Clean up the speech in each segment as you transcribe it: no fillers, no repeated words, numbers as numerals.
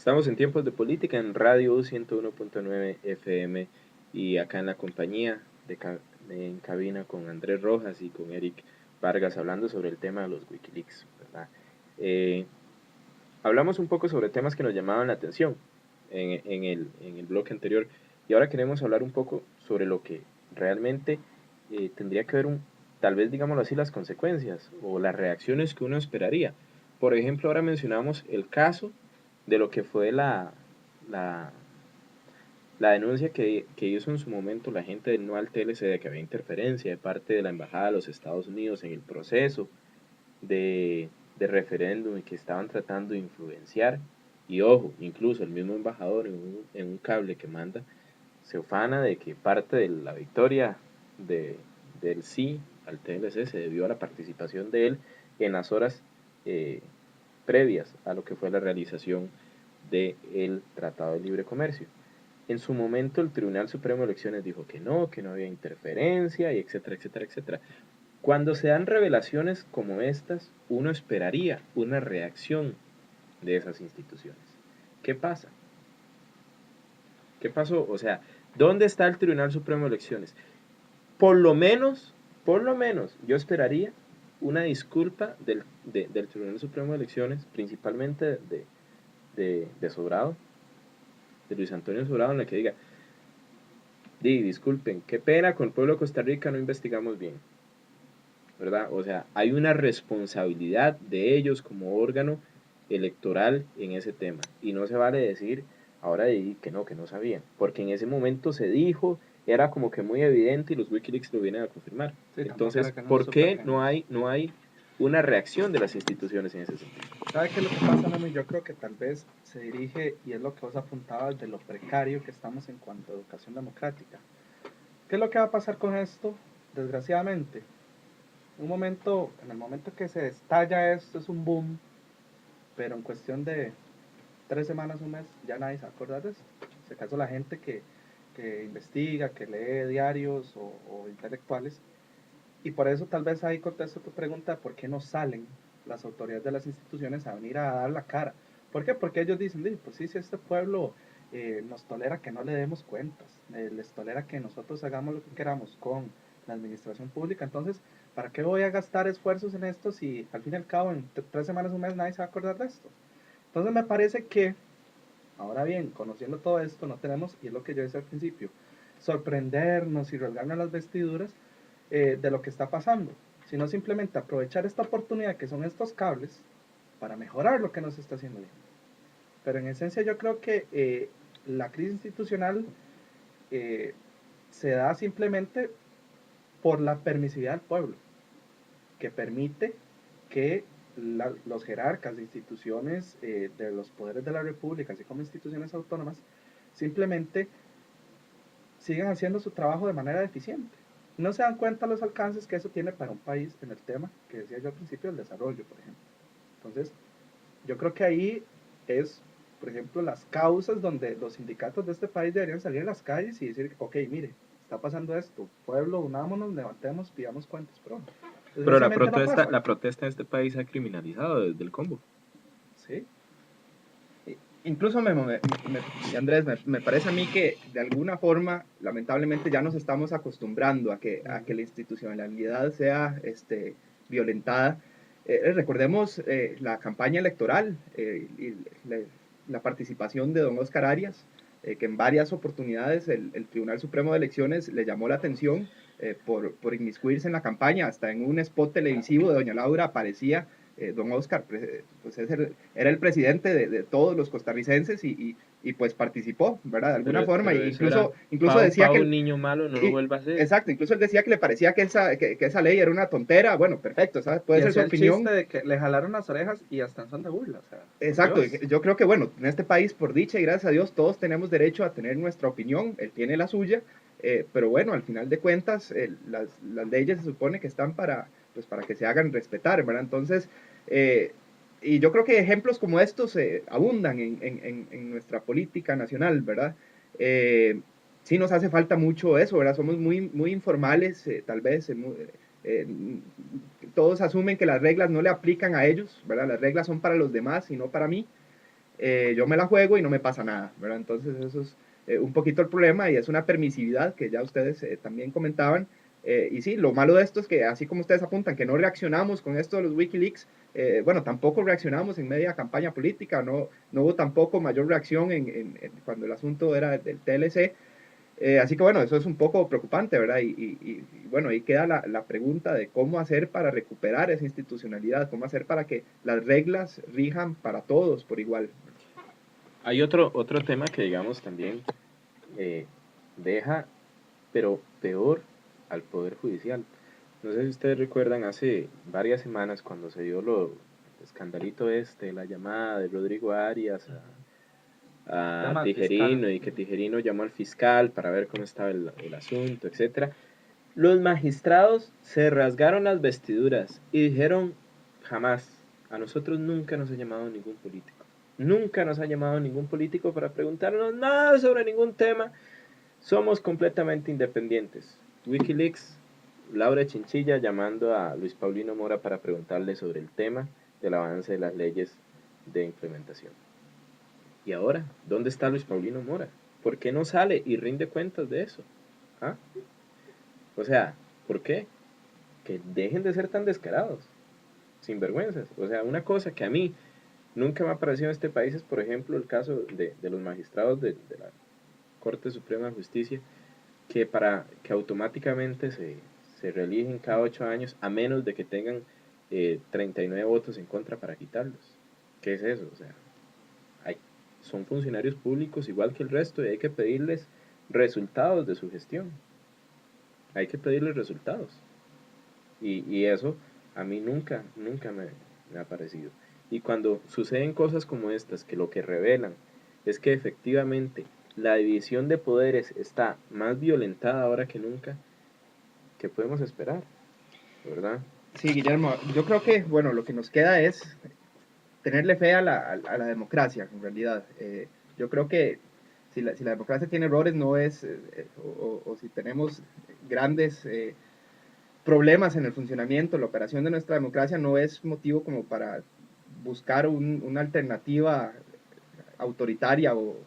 Estamos en tiempos de política en Radio 101.9 FM y acá en la compañía en cabina con Andrés Rojas y con Eric Vargas hablando sobre el tema de los Wikileaks, ¿verdad? Eh, Hablamos un poco sobre temas que nos llamaban la atención en el bloque anterior y ahora queremos hablar un poco sobre lo que realmente tendría que ver tal vez digámoslo así, las consecuencias o las reacciones que uno esperaría. Por ejemplo, ahora mencionamos el caso de lo que fue la, la denuncia que hizo en su momento la gente del No al TLC de que había interferencia de parte de la Embajada de los Estados Unidos en el proceso de referéndum y que estaban tratando de influenciar. Y ojo, incluso el mismo embajador en un cable que manda se ufana de que parte de la victoria de, del sí al TLC se debió a la participación de él en las horas eh, previas a lo que fue la realización del Tratado de Libre Comercio. En su momento el Tribunal Supremo de Elecciones dijo que no había interferencia y etcétera, etcétera, etcétera. Cuando se dan revelaciones como estas, uno esperaría una reacción de esas instituciones. ¿Qué pasa? ¿Qué pasó? O sea, ¿dónde está el Tribunal Supremo de Elecciones? Por lo menos, yo esperaría una disculpa del Tribunal Supremo de Elecciones, principalmente de Sobrado, de Luis Antonio Sobrado, en la que diga, disculpen, qué pena, con el pueblo de Costa Rica no investigamos bien, ¿verdad? O sea, hay una responsabilidad de ellos como órgano electoral en ese tema. Y no se vale decir ahora que no sabían, porque en ese momento se dijo, era como que muy evidente y los Wikileaks lo vienen a confirmar. Sí, tampoco Entonces, era que no se ¿por supiera qué que no hay una reacción de las instituciones en ese sentido? ¿Sabe qué es lo que pasa, Nami? Yo creo que tal vez se dirige, y es lo que vos apuntabas, de lo precario que estamos en cuanto a educación democrática. ¿Qué es lo que va a pasar con esto? Desgraciadamente, en el momento que se estalla esto es un boom, pero en cuestión de 3 semanas, un mes, ya nadie se va a acordar de esto. Si acaso la gente que investiga, que lee diarios o intelectuales, y por eso tal vez ahí contesto tu pregunta, ¿por qué no salen las autoridades de las instituciones a venir a dar la cara? ¿Por qué? Porque ellos dicen, pues sí, si este pueblo nos tolera que no le demos cuentas, les tolera que nosotros hagamos lo que queramos con la administración pública, entonces, ¿para qué voy a gastar esfuerzos en esto si al fin y al cabo en 3 semanas, un mes, nadie se va a acordar de esto? Entonces me parece que, ahora bien, conociendo todo esto, no tenemos, y es lo que yo decía al principio, sorprendernos y rasgarnos las vestiduras de lo que está pasando, sino simplemente aprovechar esta oportunidad que son estos cables para mejorar lo que no se está haciendo bien. Pero en esencia yo creo que la crisis institucional eh, se da simplemente por la permisividad del pueblo, que permite que los jerarcas de instituciones de los poderes de la república, así como instituciones autónomas, simplemente sigan haciendo su trabajo de manera eficiente. No se dan cuenta los alcances que eso tiene para un país en el tema que decía yo al principio del desarrollo, por ejemplo. Entonces, yo creo que ahí es, por ejemplo, las causas donde los sindicatos de este país deberían salir a las calles y decir, ok, mire, está pasando esto, pueblo, unámonos, levantemos, pidamos cuentas pronto. Pero Desgraciadamente no pasa. la protesta en este país se ha criminalizado desde el combo. Sí. Incluso Andrés, me parece a mí que de alguna forma, lamentablemente, ya nos estamos acostumbrando a que la institucionalidad sea violentada. Recordemos la campaña electoral y la participación de don Oscar Arias, que en varias oportunidades el Tribunal Supremo de Elecciones le llamó la atención por inmiscuirse en la campaña. Hasta en un spot televisivo de doña Laura aparecía don Oscar, pues era el presidente de todos los costarricenses y pues participó, ¿verdad? De alguna forma, Pero eso era, incluso decía pa que... un niño malo no lo vuelva a hacer. Exacto, incluso él decía que le parecía que esa ley era una tontera. Bueno, perfecto, ¿sabes? Puede Y ser su hacía el opinión. chiste de que le jalaron las orejas y hasta en son de burla, o sea, Exacto, yo creo que bueno, en este país, por dicha y gracias a Dios, todos tenemos derecho a tener nuestra opinión, él tiene la suya, pero bueno, al final de cuentas, las leyes se supone que están pues, para que se hagan respetar, ¿verdad? Entonces, y yo creo que ejemplos como estos abundan en nuestra política nacional, ¿verdad? Sí nos hace falta mucho eso, ¿verdad? Somos muy informales, tal vez, eh, todos asumen que las reglas no le aplican a ellos, ¿verdad? Las reglas son para los demás y no para mí. yo me la juego y no me pasa nada, ¿verdad? Entonces eso es un poquito el problema y es una permisividad que ya ustedes también comentaban. Y sí, lo malo de esto es que así como ustedes apuntan que no reaccionamos con esto de los Wikileaks, bueno, tampoco reaccionamos en media campaña política, no hubo tampoco mayor reacción cuando el asunto era del TLC. Así que bueno, eso es un poco preocupante, ¿verdad? Y bueno, ahí queda la pregunta de cómo hacer para recuperar esa institucionalidad, cómo hacer para que las reglas rijan para todos por igual. Hay otro tema que, digamos, también deja, pero peor, al Poder Judicial. No sé si ustedes recuerdan hace varias semanas cuando se dio el escandalito la llamada de Rodrigo Arias a Tijerino, y que Tijerino llamó al fiscal para ver cómo estaba el asunto, etcétera. Los magistrados se rasgaron las vestiduras y dijeron: jamás, a nosotros nunca nos ha llamado ningún político. Nunca nos ha llamado ningún político para preguntarnos nada sobre ningún tema. Somos completamente independientes. Wikileaks, Laura Chinchilla llamando a Luis Paulino Mora para preguntarle sobre el tema del avance de las leyes de implementación. Y ahora, ¿dónde está Luis Paulino Mora? ¿Por qué no sale y rinde cuentas de eso? ¿Ah? O sea, ¿por qué? Que dejen de ser tan descarados, sinvergüenzas. O sea, una cosa que a mí nunca me ha parecido en este país es, por ejemplo, el caso de los magistrados de la Corte Suprema de Justicia, que automáticamente se reeligen cada 8 años, a menos de que tengan 39 votos en contra para quitarlos. ¿Qué es eso? O sea, son funcionarios públicos igual que el resto y hay que pedirles resultados de su gestión. Hay que pedirles resultados. Y eso a mí nunca me ha parecido. Y cuando suceden cosas como estas, que lo que revelan es que efectivamente la división de poderes está más violentada ahora que nunca, ¿qué podemos esperar? ¿Verdad? Sí, Guillermo, yo creo que, bueno, lo que nos queda es tenerle fe a la democracia, en realidad. Yo creo que si la democracia tiene errores, no es, o si tenemos grandes problemas en el funcionamiento, la operación de nuestra democracia, no es motivo como para buscar una alternativa autoritaria o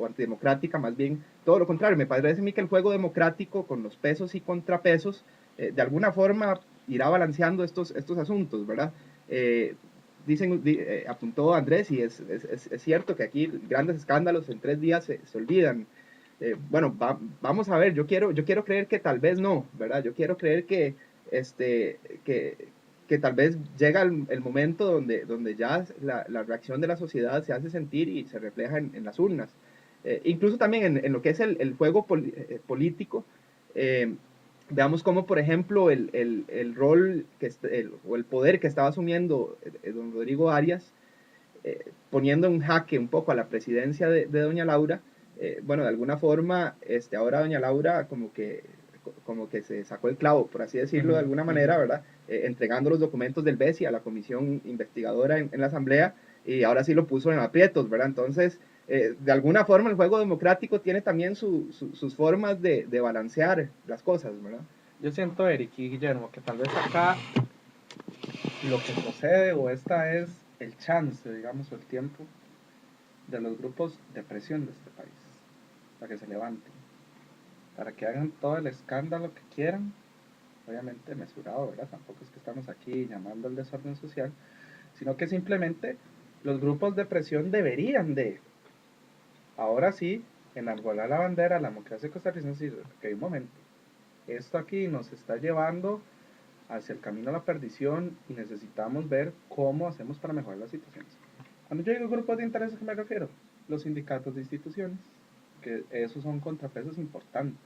antidemocrática, más bien todo lo contrario. Me parece a mí que el juego democrático con los pesos y contrapesos de alguna forma irá balanceando estos asuntos, ¿verdad? Apuntó Andrés y es cierto que aquí grandes escándalos en 3 días se olvidan. Bueno, vamos a ver, yo quiero creer que tal vez no, ¿verdad? Yo quiero creer que, que tal vez llega el momento donde ya la reacción de la sociedad se hace sentir y se refleja en las urnas. Incluso también en lo que es el juego político, veamos cómo, por ejemplo, el rol o el poder que estaba asumiendo don Rodrigo Arias, poniendo en jaque un poco a la presidencia de doña Laura, bueno, de alguna forma, ahora doña Laura como que se sacó el clavo, por así decirlo, de alguna manera, ¿verdad? Entregando los documentos del BESI a la comisión investigadora en la asamblea, y ahora sí lo puso en aprietos, ¿verdad? Entonces, de alguna forma el juego democrático tiene también sus formas de balancear las cosas, ¿verdad? Yo siento, Eric y Guillermo, que tal vez acá lo que procede o esta es el chance, digamos, o el tiempo de los grupos de presión de este país, para que se levanten, para que hagan todo el escándalo que quieran, obviamente mesurado, ¿verdad? Tampoco es que estamos aquí llamando al desorden social, sino que simplemente los grupos de presión deberían de, ahora sí, enarbolar la bandera de la democracia costarricense y decir, ok, un momento, esto aquí nos está llevando hacia el camino a la perdición y necesitamos ver cómo hacemos para mejorar las situaciones. Cuando yo digo grupos de intereses, ¿a qué me refiero? Los sindicatos de instituciones, que esos son contrapesos importantes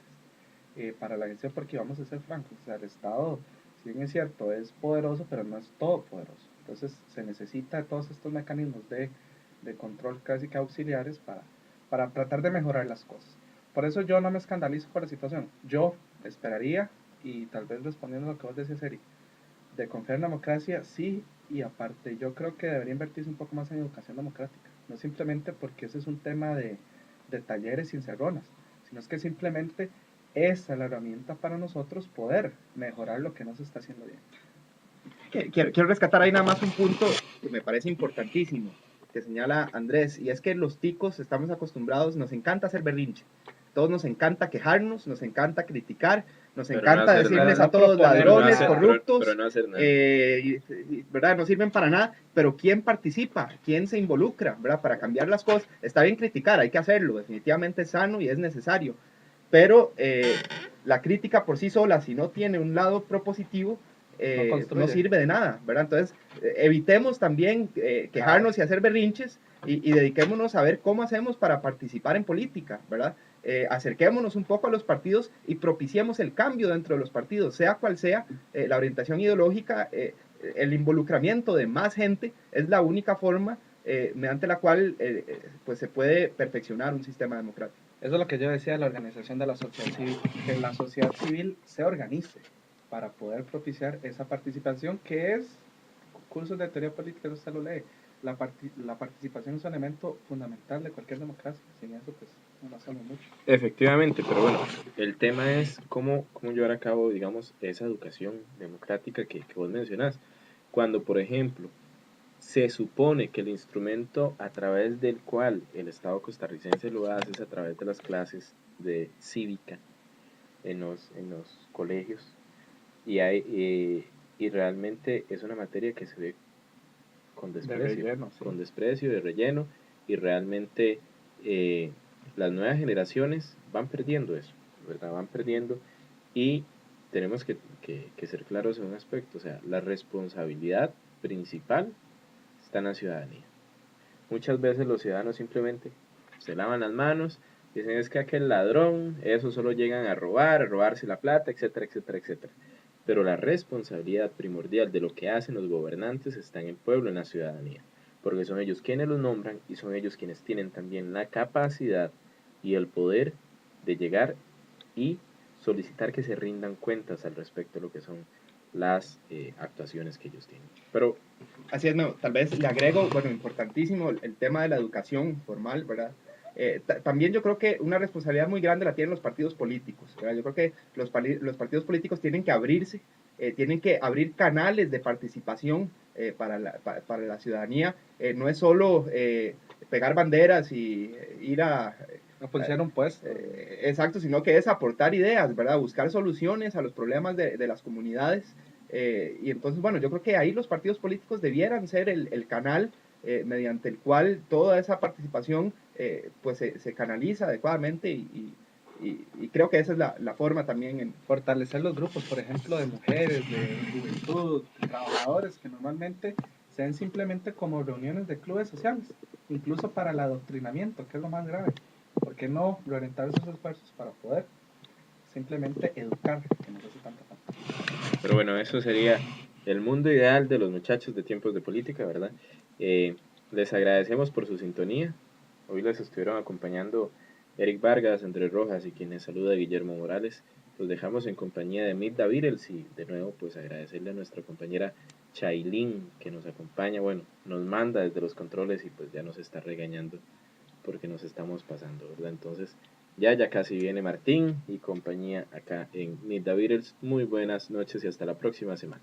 para la agencia, porque vamos a ser francos, o sea, el Estado, si bien es cierto, es poderoso, pero no es todopoderoso. Entonces se necesita todos estos mecanismos de control casi que auxiliares para tratar de mejorar las cosas. Por eso yo no me escandalizo por la situación. Yo esperaría, y tal vez respondiendo a lo que vos decías, Eric, de confiar en la democracia, sí, y aparte yo creo que debería invertirse un poco más en educación democrática, no simplemente porque ese es un tema de talleres sin cerronas, sino es que simplemente esa es la herramienta para nosotros poder mejorar lo que no se está haciendo bien. Quiero rescatar ahí nada más un punto que me parece importantísimo. que señala Andrés, y es que los ticos estamos acostumbrados, nos encanta hacer berrinche. Todos nos encanta quejarnos, nos encanta criticar, nos Pero encanta no hacer decirles nada. a todos Proponer, ladrones, nada. corruptos, Pero no hacer nada. ¿verdad? No sirven para nada, pero ¿quién participa? ¿Quién se involucra? ¿Verdad? Para cambiar las cosas. Está bien criticar, hay que hacerlo, definitivamente es sano y es necesario, pero la crítica por sí sola, si no tiene un lado propositivo, no sirve de nada, ¿verdad? Entonces, evitemos también quejarnos y hacer berrinches y dediquémonos a ver cómo hacemos para participar en política, ¿verdad? Acerquémonos un poco a los partidos y propiciemos el cambio dentro de los partidos, sea cual sea la orientación ideológica, el involucramiento de más gente es la única forma mediante la cual pues se puede perfeccionar un sistema democrático. Eso es lo que yo decía de la organización de la sociedad civil, que la sociedad civil se organice para poder propiciar esa participación, que es cursos de teoría política, eso usted lo lee. La participación es un elemento fundamental de cualquier democracia, sin eso pues no avanzamos mucho. Efectivamente, pero bueno, el tema es cómo llevar a cabo, digamos, esa educación democrática que vos mencionás. Cuando, por ejemplo, se supone que el instrumento a través del cual el Estado costarricense lo hace es a través de las clases de cívica en los colegios y realmente es una materia que se ve con desprecio, De desprecio, de relleno, y realmente las nuevas generaciones van perdiendo eso, ¿verdad? Van perdiendo y tenemos que ser claros en un aspecto, o sea, la responsabilidad principal está en la ciudadanía. Muchas veces los ciudadanos simplemente se lavan las manos, dicen es que aquel ladrón, eso solo llegan a robarse la plata, etcétera, etcétera, etcétera. Pero la responsabilidad primordial de lo que hacen los gobernantes está en el pueblo, en la ciudadanía, porque son ellos quienes los nombran y son ellos quienes tienen también la capacidad y el poder de llegar y solicitar que se rindan cuentas al respecto de lo que son las actuaciones que ellos tienen. Pero así es, no, tal vez le agrego, bueno, importantísimo el tema de la educación formal, ¿verdad? También yo creo que una responsabilidad muy grande la tienen los partidos políticos, ¿verdad? Yo creo que los partidos políticos tienen que abrirse, tienen que abrir canales de participación para la ciudadanía. No es solo pegar banderas y ir a... No pusieron un puesto. Exacto, sino que es aportar ideas, ¿verdad? Buscar soluciones a los problemas de las comunidades. Y entonces, bueno, yo creo que ahí los partidos políticos debieran ser el canal mediante el cual toda esa participación pues se canaliza adecuadamente y creo que esa es la forma también en fortalecer los grupos, por ejemplo, de mujeres, de juventud, trabajadores, que normalmente se ven simplemente como reuniones de clubes sociales, incluso para el adoctrinamiento, que es lo más grave. ¿Por qué no reorientar esos esfuerzos para poder simplemente educar, que nos hace tanta falta? Pero bueno, eso sería el mundo ideal de los muchachos de tiempos de política, ¿verdad? Les agradecemos por su sintonía. Hoy les estuvieron acompañando Eric Vargas, Andrés Rojas y quienes saluda Guillermo Morales. Los dejamos en compañía de Milda Virels y de nuevo pues agradecerle a nuestra compañera Chailin que nos acompaña, bueno, nos manda desde los controles y pues ya nos está regañando porque nos estamos pasando, ¿verdad? Entonces ya casi viene Martín y compañía acá en Milda Virels. Muy buenas noches y hasta la próxima semana.